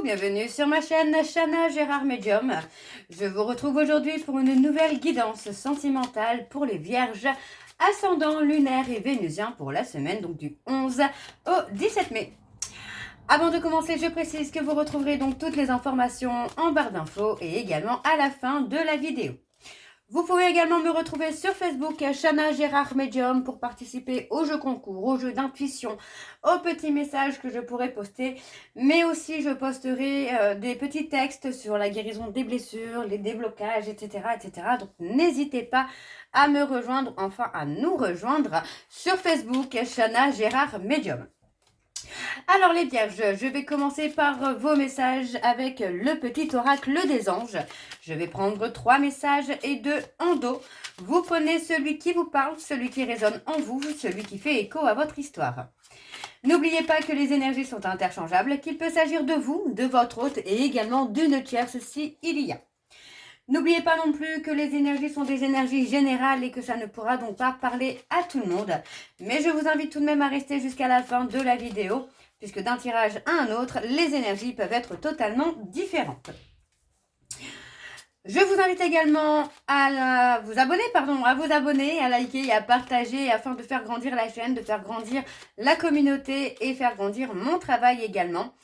bienvenue sur ma chaîne Chana Gérard Medium. Je vous retrouve aujourd'hui pour une nouvelle guidance sentimentale pour les vierges ascendant lunaire et vénusien pour la semaine donc du 11 au 17 mai. Avant de commencer, je précise que vous retrouverez donc toutes les informations en barre d'infos et également à la fin de la vidéo. Vous pouvez également me retrouver sur Facebook, Chana Gérard Medium, pour participer aux jeux concours, aux jeux d'intuition, aux petits messages que je pourrai poster. Mais aussi, je posterai des petits textes sur la guérison des blessures, les déblocages, etc. etc. Donc, n'hésitez pas à me rejoindre, enfin à nous rejoindre sur Facebook, Chana Gérard Medium. Alors les vierges, je vais commencer par vos messages avec le petit oracle des anges. Je vais prendre 3 messages et 2 en dos. Vous prenez celui qui vous parle, celui qui résonne en vous, celui qui fait écho à votre histoire. N'oubliez pas que les énergies sont interchangeables, qu'il peut s'agir de vous, de votre hôte et également d'une tierce si il y a. N'oubliez pas non plus que les énergies sont des énergies générales et que ça ne pourra donc pas parler à tout le monde. Mais je vous invite tout de même à rester jusqu'à la fin de la vidéo, puisque d'un tirage à un autre, les énergies peuvent être totalement différentes. Je vous invite également à vous abonner, à liker et à partager afin de faire grandir la chaîne, de faire grandir la communauté et faire grandir mon travail également.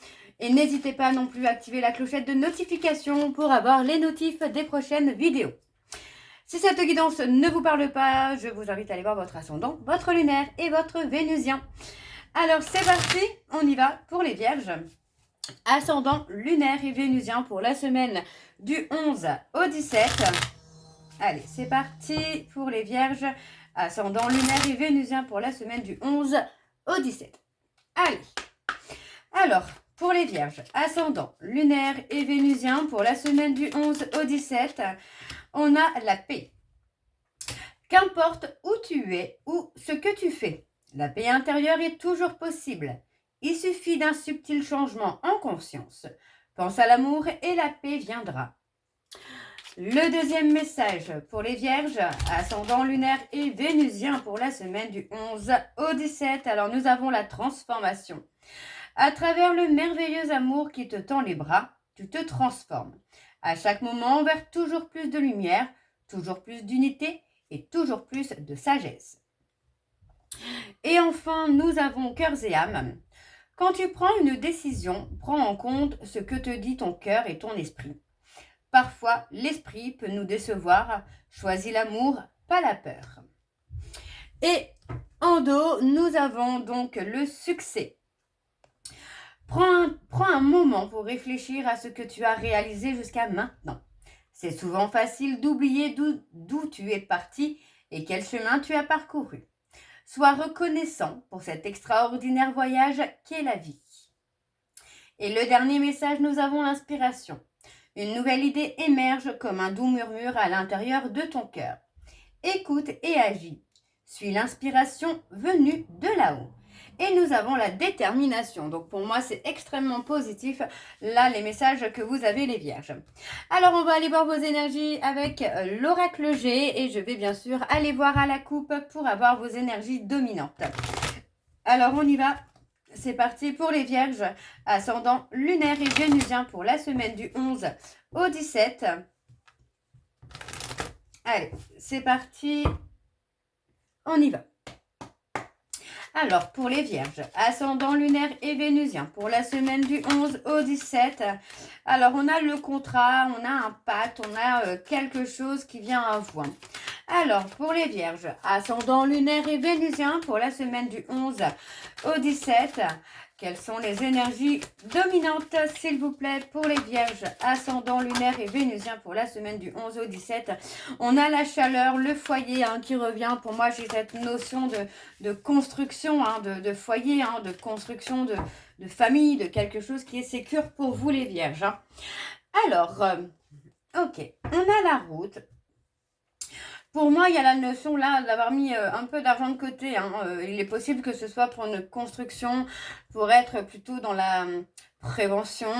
Et n'hésitez pas non plus à activer la clochette de notification pour avoir les notifs des prochaines vidéos. Si cette guidance ne vous parle pas, je vous invite à aller voir votre ascendant, votre lunaire et votre vénusien. Alors c'est parti, on y va pour les vierges. Ascendant lunaire et vénusien pour la semaine du 11 au 17. Allez, c'est parti pour les vierges. Ascendant lunaire et vénusien pour la semaine du 11 au 17. Allez. Alors, pour les vierges, ascendant lunaire et vénusien pour la semaine du 11 au 17, on a la paix. Qu'importe où tu es ou ce que tu fais, la paix intérieure est toujours possible. Il suffit d'un subtil changement en conscience. Pense à l'amour et la paix viendra. Le deuxième message pour les vierges, ascendant lunaire et vénusien pour la semaine du 11 au 17. Alors nous avons la transformation. À travers le merveilleux amour qui te tend les bras, tu te transformes. À chaque moment, vers toujours plus de lumière, toujours plus d'unité et toujours plus de sagesse. Et enfin, nous avons cœurs et âmes. Quand tu prends une décision, prends en compte ce que te dit ton cœur et ton esprit. Parfois, l'esprit peut nous décevoir. Choisis l'amour, pas la peur. Et en dos, nous avons donc le succès. Prends un moment pour réfléchir à ce que tu as réalisé jusqu'à maintenant. C'est souvent facile d'oublier d'où tu es parti et quel chemin tu as parcouru. Sois reconnaissant pour cet extraordinaire voyage qu'est la vie. Et le dernier message, nous avons l'inspiration. Une nouvelle idée émerge comme un doux murmure à l'intérieur de ton cœur. Écoute et agis. Suis l'inspiration venue de là-haut. Et nous avons la détermination. Donc pour moi, c'est extrêmement positif, là, les messages que vous avez, les vierges. Alors, on va aller voir vos énergies avec l'oracle G. Et je vais bien sûr aller voir à la coupe pour avoir vos énergies dominantes. Alors, on y va. C'est parti pour les vierges, ascendant lunaire et vénusien pour la semaine du 11 au 17. Allez, c'est parti. On y va. Alors, pour les vierges, ascendant lunaire et vénusien, pour la semaine du 11 au 17, alors on a le contrat, on a un pacte, on a quelque chose qui vient à vous. Alors, pour les vierges, ascendant lunaire et vénusien, pour la semaine du 11 au 17, quelles sont les énergies dominantes, s'il vous plaît, pour les vierges, ascendant lunaire et vénusien pour la semaine du 11 au 17. On a la chaleur, le foyer qui revient. Pour moi, j'ai cette notion de construction, de foyer, de construction de famille, de quelque chose qui est sécure pour vous les vierges. Alors, ok, on a la route. Pour moi, il y a la notion là d'avoir mis un peu d'argent de côté. Il est possible que ce soit pour une construction, pour être plutôt dans la prévention,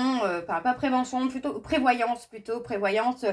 pas prévention, plutôt prévoyance,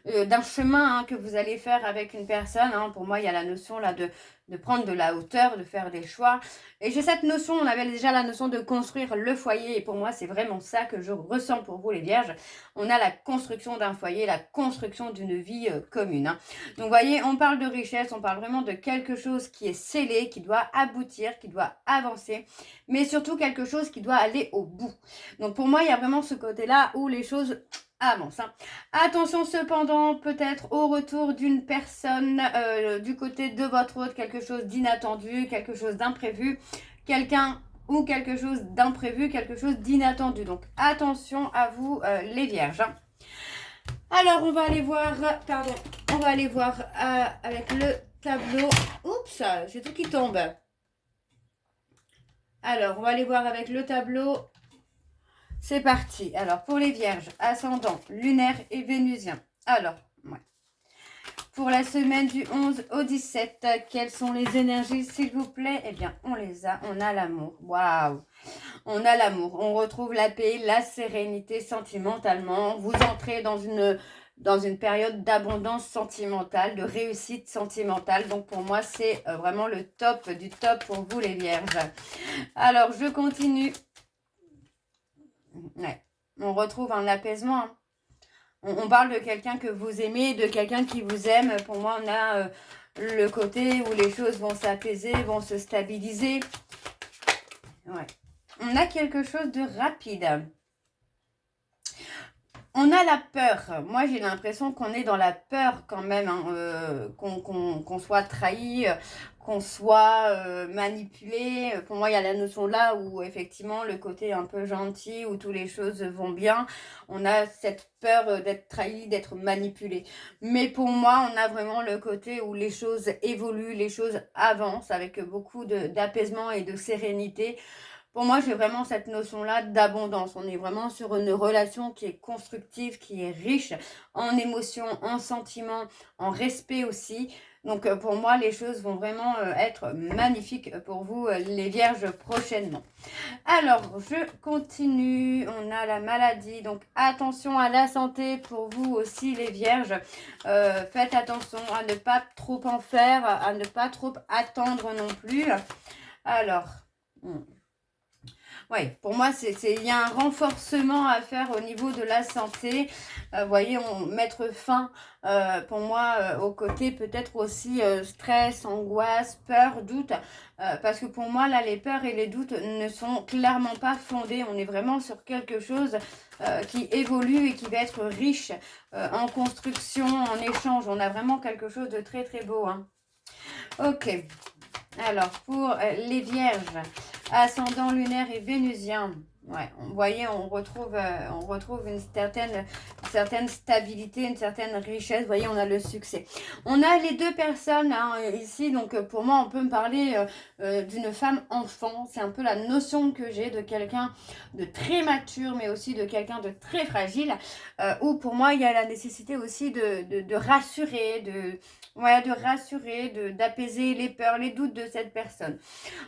d'un chemin que vous allez faire avec une personne. Pour moi, il y a la notion là de prendre de la hauteur, de faire des choix. Et j'ai cette notion, on avait déjà la notion de construire le foyer. Et pour moi, c'est vraiment ça que je ressens pour vous, les vierges. On a la construction d'un foyer, la construction d'une vie commune. Donc, vous voyez, on parle de richesse, on parle vraiment de quelque chose qui est scellé, qui doit aboutir, qui doit avancer, mais surtout quelque chose qui doit aller au bout. Donc, pour moi, il y a vraiment ce côté-là où les choses avancent. Attention cependant, peut-être au retour d'une personne du côté de votre autre, quelque chose d'inattendu, quelque chose d'imprévu, quelqu'un ou quelque chose d'imprévu, quelque chose d'inattendu. Donc, attention à vous, les vierges. Alors, on va aller voir, avec le tableau. Oups, j'ai tout qui tombe. Alors, on va aller voir avec le tableau. C'est parti. Alors, pour les vierges, ascendant, lunaire et vénusien. Alors, ouais. Pour la semaine du 11 au 17, quelles sont les énergies, s'il vous plaît? Eh bien, on les a. On a l'amour. Waouh! On a l'amour. On retrouve la paix, la sérénité sentimentalement. Vous entrez dans une période d'abondance sentimentale, de réussite sentimentale. Donc, pour moi, c'est vraiment le top du top pour vous, les vierges. Alors, je continue. Ouais. On retrouve un apaisement. On parle de quelqu'un que vous aimez, de quelqu'un qui vous aime. Pour moi, on a le côté où les choses vont s'apaiser, vont se stabiliser. Ouais. On a quelque chose de rapide. On a la peur. Moi, j'ai l'impression qu'on est dans la peur quand même, qu'on soit trahi, qu'on soit manipulé. Pour moi, il y a la notion là où effectivement le côté un peu gentil, où toutes les choses vont bien. On a cette peur d'être trahi, d'être manipulé. Mais pour moi, on a vraiment le côté où les choses évoluent, les choses avancent avec beaucoup d'apaisement et de sérénité. Pour moi, j'ai vraiment cette notion-là d'abondance. On est vraiment sur une relation qui est constructive, qui est riche en émotions, en sentiments, en respect aussi. Donc, pour moi, les choses vont vraiment être magnifiques pour vous, les vierges, prochainement. Alors, je continue. On a la maladie. Donc, attention à la santé pour vous aussi, les vierges. Faites attention à ne pas trop en faire, à ne pas trop attendre non plus. Alors... Oui, pour moi, il y a un renforcement à faire au niveau de la santé. Vous voyez, mettre fin, pour moi, au côté peut-être aussi stress, angoisse, peur, doute. Parce que pour moi, là, les peurs et les doutes ne sont clairement pas fondés. On est vraiment sur quelque chose qui évolue et qui va être riche en construction, en échange. On a vraiment quelque chose de très, très beau. Ok. Alors, pour les vierges, ascendant lunaire et vénusien, ouais, vous voyez, on retrouve une certaine stabilité, une certaine richesse. Vous voyez, on a le succès. On a les deux personnes ici, donc pour moi, on peut me parler d'une femme enfant. C'est un peu la notion que j'ai de quelqu'un de très mature, mais aussi de quelqu'un de très fragile, où pour moi, il y a la nécessité aussi de rassurer, d'apaiser les peurs, les doutes de cette personne.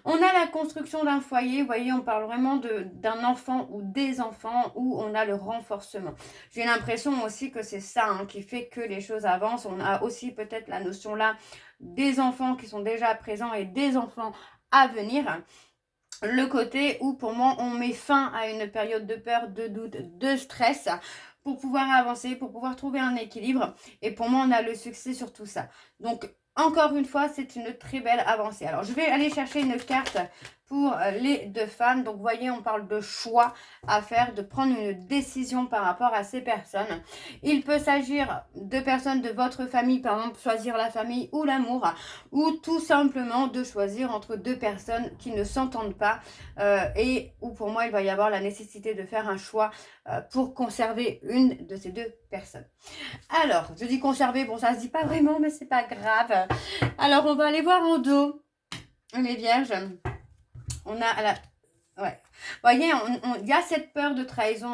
On a la construction d'un foyer, vous voyez, on parle vraiment d'un enfant ou des enfants, où on a le renforcement. J'ai l'impression aussi que c'est ça qui fait que les choses avancent. On a aussi peut-être la notion là des enfants qui sont déjà présents et des enfants à venir. Le côté où pour moi on met fin à une période de peur, de doute, de stress, pour pouvoir avancer, pour pouvoir trouver un équilibre. Et pour moi, on a le succès sur tout ça. Donc, encore une fois, c'est une très belle avancée. Alors, je vais aller chercher une carte pour les deux femmes. Donc, vous voyez, on parle de choix à faire, de prendre une décision par rapport à ces personnes. Il peut s'agir de personnes de votre famille, par exemple, choisir la famille ou l'amour, ou tout simplement de choisir entre deux personnes qui ne s'entendent pas et où pour moi, il va y avoir la nécessité de faire un choix pour conserver une de ces deux personnes. Alors, je dis conserver, bon ça se dit pas vraiment, mais c'est pas grave. Alors, on va aller voir en dos, les vierges. On a la... Ouais. Vous voyez, il y a cette peur de trahison,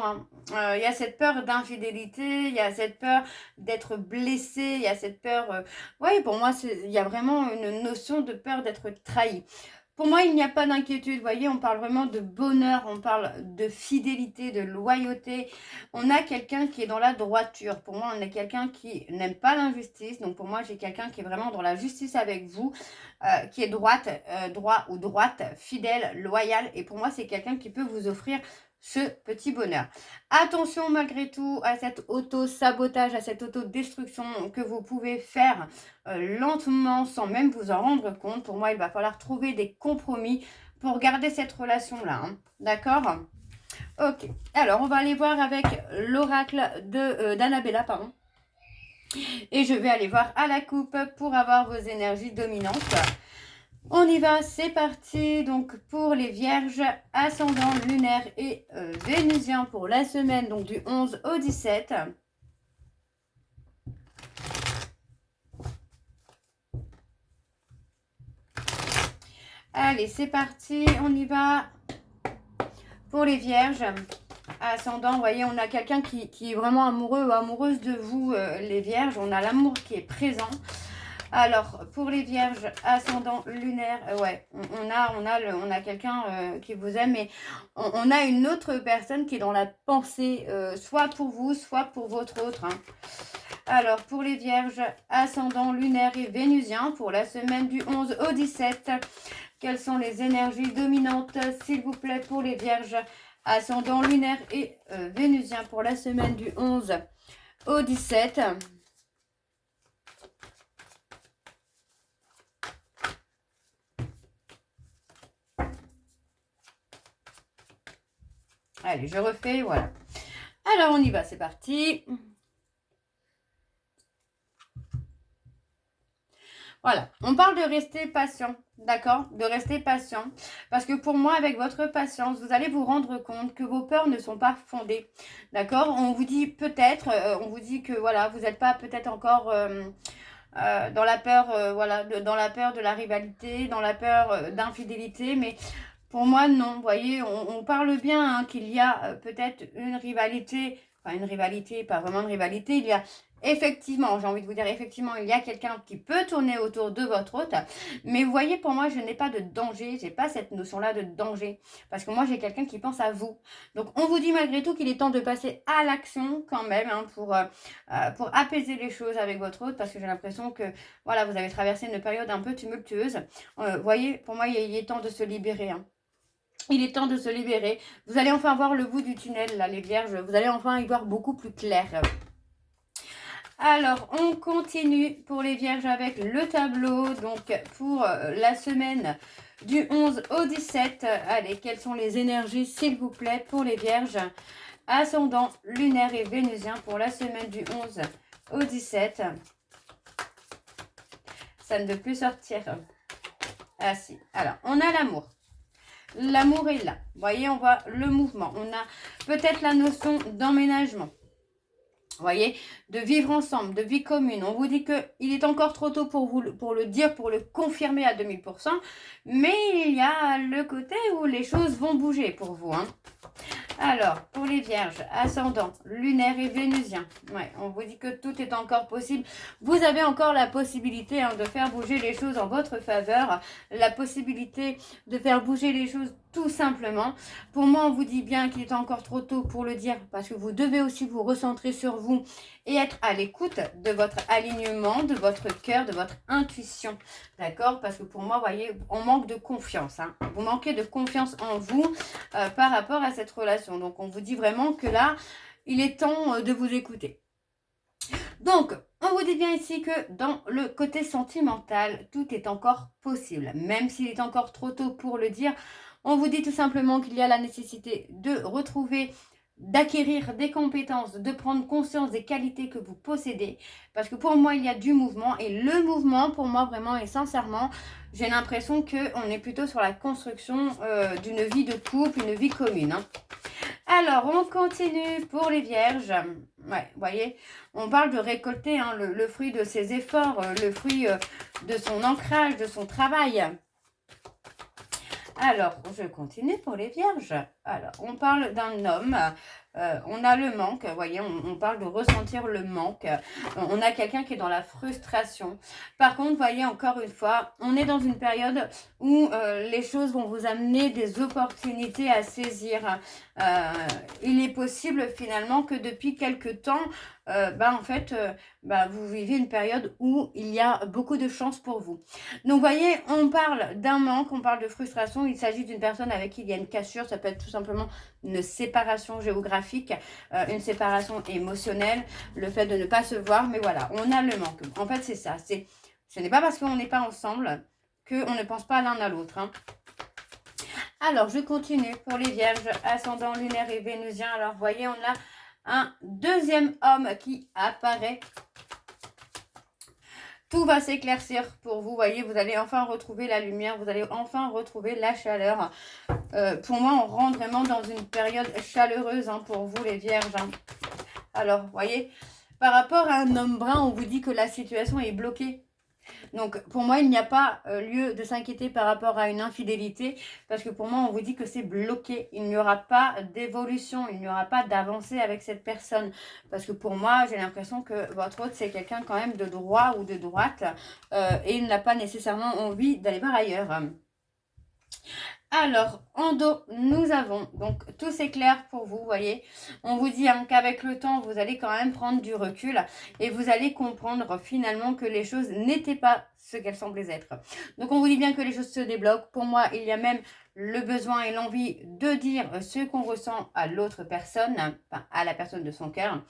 il y a cette peur d'infidélité, il y a cette peur d'être blessé, il y a cette peur... Oui, pour moi, il y a vraiment une notion de peur d'être trahi. Pour moi, il n'y a pas d'inquiétude. Vous voyez, on parle vraiment de bonheur, on parle de fidélité, de loyauté. On a quelqu'un qui est dans la droiture. Pour moi, on a quelqu'un qui n'aime pas l'injustice. Donc, pour moi, j'ai quelqu'un qui est vraiment dans la justice avec vous, qui est droite, droit ou droite, fidèle, loyal. Et pour moi, c'est quelqu'un qui peut vous offrir ce petit bonheur. Attention malgré tout à cet auto-sabotage, à cette auto-destruction que vous pouvez faire lentement sans même vous en rendre compte. Pour moi, il va falloir trouver des compromis pour garder cette relation-là. Hein. D'accord? Ok. Alors, on va aller voir avec l'oracle d'Annabella, pardon. Et je vais aller voir à la coupe pour avoir vos énergies dominantes. On y va, c'est parti. Donc pour les vierges, ascendant lunaire et vénusien pour la semaine, donc du 11 au 17. Allez, c'est parti, on y va. Pour les vierges, ascendant, vous voyez, on a quelqu'un qui est vraiment amoureux ou amoureuse de vous, les vierges. On a l'amour qui est présent. Alors, pour les vierges, ascendant lunaire, ouais, on a quelqu'un qui vous aime, mais on a une autre personne qui est dans la pensée, soit pour vous, soit pour votre autre. Hein. Alors, pour les vierges, ascendant lunaire et vénusien, pour la semaine du 11 au 17, quelles sont les énergies dominantes, s'il vous plaît, pour les vierges, ascendant lunaire et vénusien, pour la semaine du 11 au 17. Allez, je refais, voilà. Alors, on y va, c'est parti. Voilà, on parle de rester patient, d'accord? De rester patient. Parce que pour moi, avec votre patience, vous allez vous rendre compte que vos peurs ne sont pas fondées, d'accord? On vous dit peut-être, on vous dit que voilà, vous n'êtes pas peut-être encore dans la peur, voilà, dans la peur de la rivalité, dans la peur d'infidélité, mais pour moi, non. Vous voyez, on parle bien hein, qu'il y a peut-être une rivalité, enfin une rivalité, pas vraiment une rivalité, il y a effectivement, j'ai envie de vous dire, effectivement, il y a quelqu'un qui peut tourner autour de votre hôte, mais vous voyez, pour moi, je n'ai pas de danger, j'ai pas cette notion-là de danger, parce que moi, j'ai quelqu'un qui pense à vous. Donc, on vous dit malgré tout qu'il est temps de passer à l'action quand même, hein, pour apaiser les choses avec votre hôte, parce que j'ai l'impression que, voilà, vous avez traversé une période un peu tumultueuse. Vous voyez, pour moi, il est temps de se libérer, hein. Il est temps de se libérer. Vous allez enfin voir le bout du tunnel, là, les vierges. Vous allez enfin y voir beaucoup plus clair. Alors, on continue pour les vierges avec le tableau. Donc, pour la semaine du 11 au 17. Allez, quelles sont les énergies, s'il vous plaît, pour les vierges? Ascendant lunaire et vénusien pour la semaine du 11 au 17. Ça ne veut plus sortir. Ah si. Alors, on a l'amour. L'amour est là. Vous voyez, on voit le mouvement. On a peut-être la notion d'emménagement. Vous voyez, de vivre ensemble, de vie commune. On vous dit qu'il est encore trop tôt pour vous pour le dire, pour le confirmer à 2000%. Mais il y a le côté où les choses vont bouger pour vous. Hein. Alors, pour les vierges, ascendant, lunaire et vénusien. Ouais, on vous dit que tout est encore possible. Vous avez encore la possibilité hein, de faire bouger les choses en votre faveur. La possibilité de faire bouger les choses tout simplement. Pour moi, on vous dit bien qu'il est encore trop tôt pour le dire parce que vous devez aussi vous recentrer sur vous et être à l'écoute de votre alignement, de votre cœur, de votre intuition. D'accord? Parce que pour moi, vous voyez, on manque de confiance. Hein. Vous manquez de confiance en vous par rapport à cette relation. Donc, on vous dit vraiment que là, il est temps de vous écouter. Donc, on vous dit bien ici que dans le côté sentimental, tout est encore possible. Même s'il est encore trop tôt pour le dire, on vous dit tout simplement qu'il y a la nécessité de retrouver, d'acquérir des compétences, de prendre conscience des qualités que vous possédez. Parce que pour moi, il y a du mouvement. Et le mouvement, pour moi, vraiment et sincèrement, j'ai l'impression qu'on est plutôt sur la construction d'une vie de couple, une vie commune. Hein. Alors, on continue pour les vierges. Ouais, vous voyez, on parle de récolter hein, le fruit de ses efforts, le fruit de son ancrage, de son travail. Alors, je continue pour les vierges. Alors, on parle d'un homme, on a le manque, vous voyez, on parle de ressentir le manque. On a quelqu'un qui est dans la frustration. Par contre, vous voyez, encore une fois, on est dans une période où les choses vont vous amener des opportunités à saisir. Il est possible finalement que depuis quelques temps, en fait, vous vivez une période où il y a beaucoup de chance pour vous. Donc, vous voyez, on parle d'un manque, on parle de frustration. Il s'agit d'une personne avec qui il y a une cassure. Ça peut être tout simplement une séparation géographique, une séparation émotionnelle, le fait de ne pas se voir. Mais voilà, on a le manque. En fait, c'est ça. Ce n'est pas parce qu'on n'est pas ensemble qu'on ne pense pas l'un à l'autre. Hein. Alors, je continue pour les vierges, ascendant lunaire et vénusien. Alors, vous voyez, on a un deuxième homme qui apparaît. Tout va s'éclaircir pour vous, voyez, vous allez enfin retrouver la lumière, vous allez enfin retrouver la chaleur. Pour moi, on rentre vraiment dans une période chaleureuse hein, pour vous les vierges. Hein. Alors, vous voyez, par rapport à un homme brun, on vous dit que la situation est bloquée. Donc, pour moi, il n'y a pas lieu de s'inquiéter par rapport à une infidélité, parce que pour moi, on vous dit que c'est bloqué. Il n'y aura pas d'évolution, il n'y aura pas d'avancée avec cette personne. Parce que pour moi, j'ai l'impression que votre hôte, c'est quelqu'un quand même de droit ou de droite, et il n'a pas nécessairement envie d'aller voir ailleurs. Alors, en dos, nous avons, donc tout c'est clair pour vous, voyez. On vous dit hein, qu'avec le temps, vous allez quand même prendre du recul et vous allez comprendre finalement que les choses n'étaient pas ce qu'elles semblaient être. Donc, on vous dit bien que les choses se débloquent. Pour moi, il y a même le besoin et l'envie de dire ce qu'on ressent à l'autre personne, enfin, à la personne de son cœur.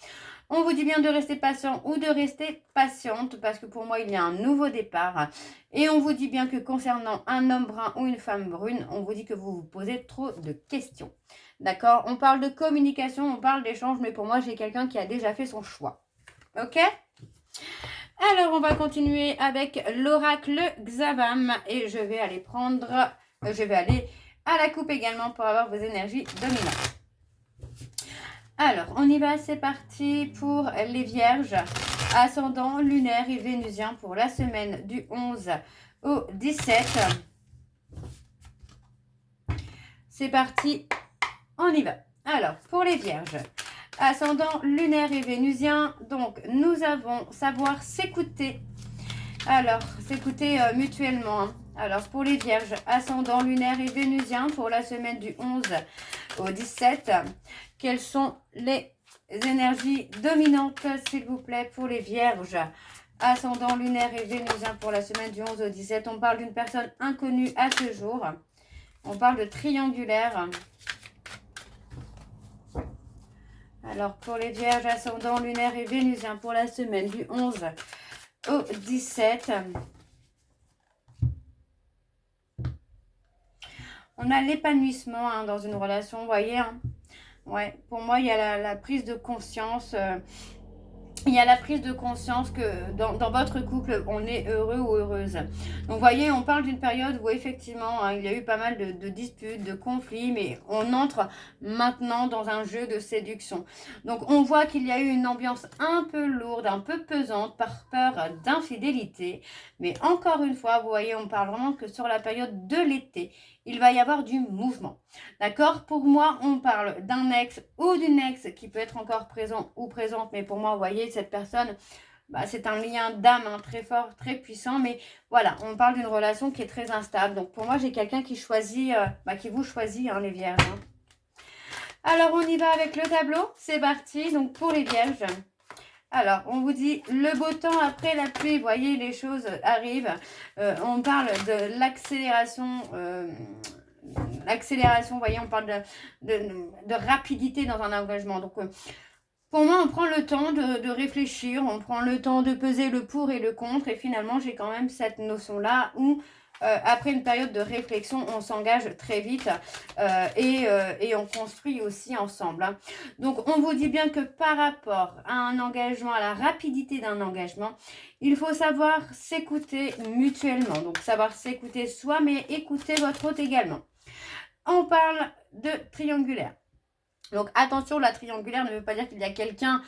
On vous dit bien de rester patient ou de rester patiente parce que pour moi, il y a un nouveau départ. Et on vous dit bien que concernant un homme brun ou une femme brune, on vous dit que vous vous posez trop de questions. D'accord? On parle de communication, on parle d'échange, mais pour moi, j'ai quelqu'un qui a déjà fait son choix. Ok? Alors, on va continuer avec l'oracle Xavam et je vais aller à la coupe également pour avoir vos énergies dominantes. Alors, on y va, c'est parti pour les vierges, ascendant lunaire et vénusien pour la semaine du 11 au 17. C'est parti, on y va. Alors, pour les vierges, ascendant lunaire et vénusien, donc nous avons savoir s'écouter. Alors, s'écouter mutuellement. Hein. Alors, pour les vierges, ascendant lunaire et vénusien pour la semaine du 11 au 17, quelles sont les énergies dominantes, s'il vous plaît, pour les vierges? Ascendant lunaire et vénusien pour la semaine du 11 au 17. On parle d'une personne inconnue à ce jour. On parle de triangulaire. Alors, pour les vierges, ascendant lunaire et vénusien pour la semaine du 11 au 17. On a l'épanouissement hein, dans une relation, vous voyez. Hein. Ouais, pour moi, il y a la prise de conscience. Il y a la prise de conscience que dans votre couple, on est heureux ou heureuse. Donc, vous voyez, on parle d'une période où effectivement, hein, il y a eu pas mal de disputes, de conflits, mais on entre maintenant dans un jeu de séduction. Donc, on voit qu'il y a eu une ambiance un peu lourde, un peu pesante par peur d'infidélité. Mais encore une fois, vous voyez, on parle vraiment que sur la période de l'été, il va y avoir du mouvement. D'accord? Pour moi, on parle d'un ex ou d'une ex qui peut être encore présent ou présente. Mais pour moi, vous voyez, cette personne, c'est un lien d'âme hein, très fort, très puissant. Mais voilà, on parle d'une relation qui est très instable. Donc pour moi, j'ai quelqu'un qui choisit, qui vous choisit, hein, les vierges. Hein. Alors, on y va avec le tableau. C'est parti. Donc pour les vierges. Alors, on vous dit le beau temps après la pluie, vous voyez, les choses arrivent. On parle de l'accélération, vous voyez, on parle de rapidité dans un engagement. Donc, pour moi, on prend le temps de réfléchir, on prend le temps de peser le pour et le contre. Et finalement, j'ai quand même cette notion-là où après une période de réflexion, on s'engage très vite et on construit aussi ensemble. Hein. Donc, on vous dit bien que par rapport à un engagement, à la rapidité d'un engagement, il faut savoir s'écouter mutuellement. Donc, savoir s'écouter soi, mais écouter votre hôte également. On parle de triangulaire. Donc attention, la triangulaire ne veut pas dire qu'il y a quelqu'un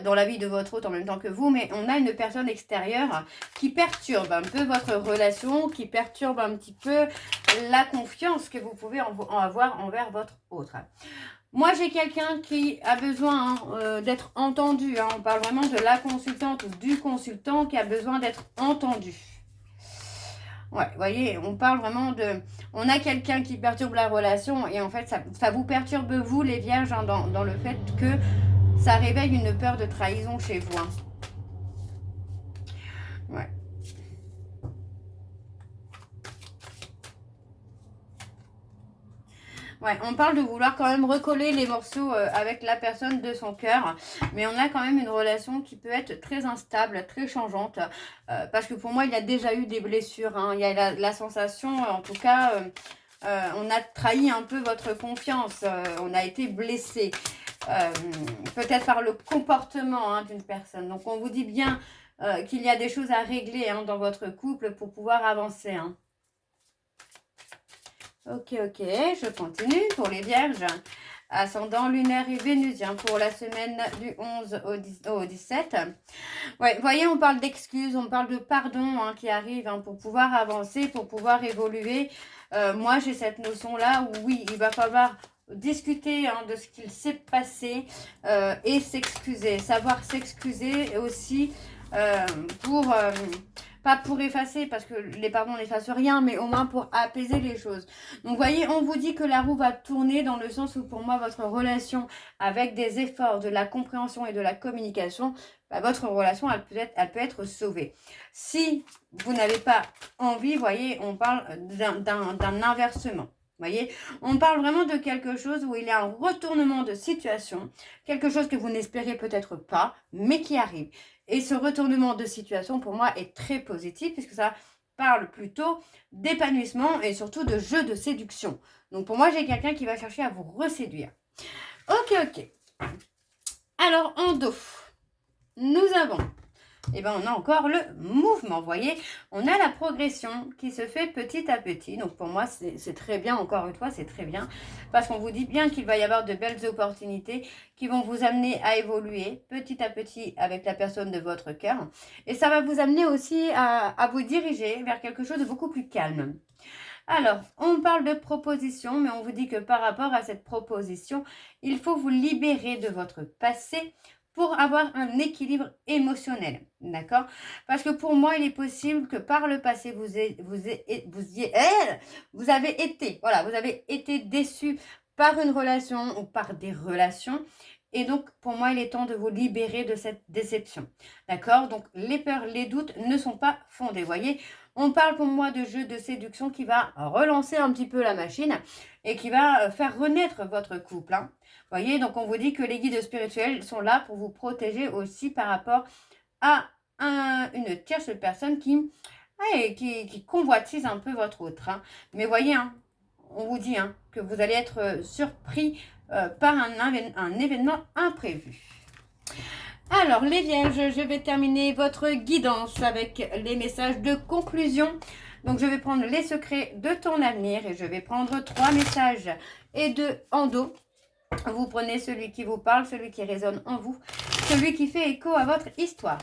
dans la vie de votre hôte en même temps que vous, mais on a une personne extérieure qui perturbe un peu votre relation, qui perturbe un petit peu la confiance que vous pouvez en avoir envers votre hôte. Moi, j'ai quelqu'un qui a besoin d'être entendu. Hein. On parle vraiment de la consultante ou du consultant qui a besoin d'être entendu. Ouais, vous voyez, on parle vraiment de... On a quelqu'un qui perturbe la relation et en fait, ça vous perturbe, vous, les vierges, hein, dans le fait que ça réveille une peur de trahison chez vous. Hein. Ouais. Ouais, on parle de vouloir quand même recoller les morceaux avec la personne de son cœur, mais on a quand même une relation qui peut être très instable, très changeante, parce que pour moi, il y a déjà eu des blessures, hein. Il y a la sensation, en tout cas, on a trahi un peu votre confiance, on a été blessé, peut-être par le comportement hein, d'une personne. Donc, on vous dit bien qu'il y a des choses à régler hein, dans votre couple pour pouvoir avancer, hein. Ok, je continue pour les vierges. Ascendant lunaire et vénusien pour la semaine du 11 au 17. Ouais, vous voyez, on parle d'excuses, on parle de pardon hein, qui arrive hein, pour pouvoir avancer, pour pouvoir évoluer. Moi, j'ai cette notion-là où oui, il va falloir discuter hein, de ce qu'il s'est passé et s'excuser. Savoir s'excuser aussi pour... pas pour effacer, parce que les pardons n'effacent rien, mais au moins pour apaiser les choses. Donc, vous voyez, on vous dit que la roue va tourner dans le sens où, pour moi, votre relation avec des efforts, de la compréhension et de la communication, bah, votre relation, elle peut être sauvée. Si vous n'avez pas envie, vous voyez, on parle d'un inversement. Vous voyez, on parle vraiment de quelque chose où il y a un retournement de situation, quelque chose que vous n'espérez peut-être pas, mais qui arrive. Et ce retournement de situation, pour moi, est très positif puisque ça parle plutôt d'épanouissement et surtout de jeu de séduction. Donc, pour moi, j'ai quelqu'un qui va chercher à vous reséduire. Ok. Alors, en dos, nous avons... Et bien, on a encore le mouvement, vous voyez. On a la progression qui se fait petit à petit. Donc, pour moi, c'est très bien. Encore une fois, c'est très bien. Parce qu'on vous dit bien qu'il va y avoir de belles opportunités qui vont vous amener à évoluer petit à petit avec la personne de votre cœur. Et ça va vous amener aussi à vous diriger vers quelque chose de beaucoup plus calme. Alors, on parle de proposition, mais on vous dit que par rapport à cette proposition, il faut vous libérer de votre passé pour avoir un équilibre émotionnel, d'accord? Parce que pour moi, il est possible que par le passé, vous avez été déçu par une relation ou par des relations. Et donc, pour moi, il est temps de vous libérer de cette déception, d'accord? Donc, les peurs, les doutes ne sont pas fondés, vous voyez? On parle pour moi de jeu de séduction qui va relancer un petit peu la machine et qui va faire renaître votre couple, hein. Vous voyez, donc on vous dit que les guides spirituels sont là pour vous protéger aussi par rapport à une tierce personne qui convoitise un peu votre autre. Hein. Mais voyez, hein, on vous dit hein, que vous allez être surpris par un événement imprévu. Alors, les vierges, je vais terminer votre guidance avec les messages de conclusion. Donc, je vais prendre les secrets de ton avenir et je vais prendre 3 messages et 2 en dos. Vous prenez celui qui vous parle, celui qui résonne en vous, celui qui fait écho à votre histoire.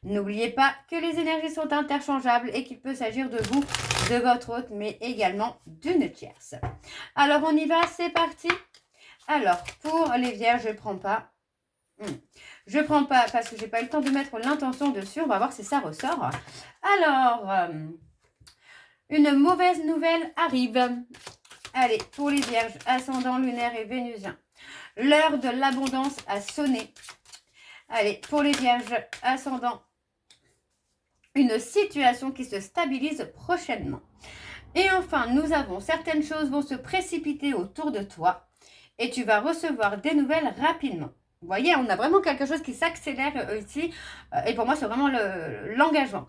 N'oubliez pas que les énergies sont interchangeables et qu'il peut s'agir de vous, de votre hôte, mais également d'une tierce. Alors, on y va, c'est parti. Alors, pour les vierges, je ne prends pas. Je ne prends pas parce que je n'ai pas eu le temps de mettre l'intention dessus. On va voir si ça ressort. Alors, une mauvaise nouvelle arrive. Allez, pour les vierges, ascendant lunaire et vénusien. L'heure de l'abondance a sonné. Allez, pour les vierges, ascendant, une situation qui se stabilise prochainement. Et enfin, nous avons certaines choses vont se précipiter autour de toi et tu vas recevoir des nouvelles rapidement. Vous voyez, on a vraiment quelque chose qui s'accélère ici et pour moi, c'est vraiment l'engagement.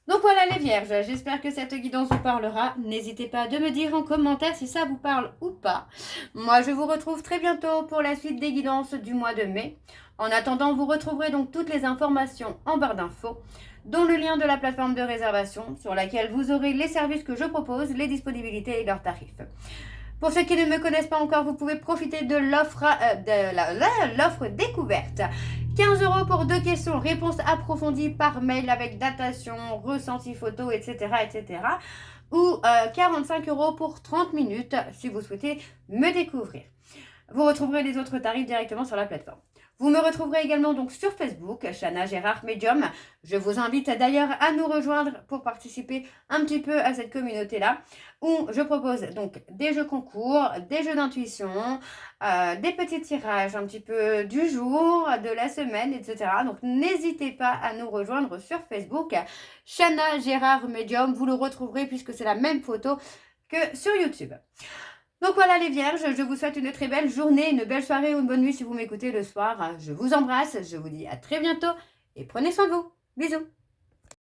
Donc voilà les vierges, j'espère que cette guidance vous parlera. N'hésitez pas de me dire en commentaire si ça vous parle ou pas. Moi, je vous retrouve très bientôt pour la suite des guidances du mois de mai. En attendant, vous retrouverez donc toutes les informations en barre d'infos, dont le lien de la plateforme de réservation sur laquelle vous aurez les services que je propose, les disponibilités et leurs tarifs. Pour ceux qui ne me connaissent pas encore, vous pouvez profiter de l'offre découverte. 15 € pour 2 questions, réponses approfondies par mail avec datation, ressenti photo, etc. etc. Ou 45 € pour 30 minutes si vous souhaitez me découvrir. Vous retrouverez les autres tarifs directement sur la plateforme. Vous me retrouverez également donc sur Facebook, Chana Gérard Medium. Je vous invite d'ailleurs à nous rejoindre pour participer un petit peu à cette communauté-là, où je propose donc des jeux concours, des jeux d'intuition, des petits tirages un petit peu du jour, de la semaine, etc. Donc n'hésitez pas à nous rejoindre sur Facebook, Chana Gérard Medium. Vous le retrouverez puisque c'est la même photo que sur YouTube. Donc voilà les vierges, je vous souhaite une très belle journée, une belle soirée ou une bonne nuit si vous m'écoutez le soir. Je vous embrasse, je vous dis à très bientôt et prenez soin de vous. Bisous.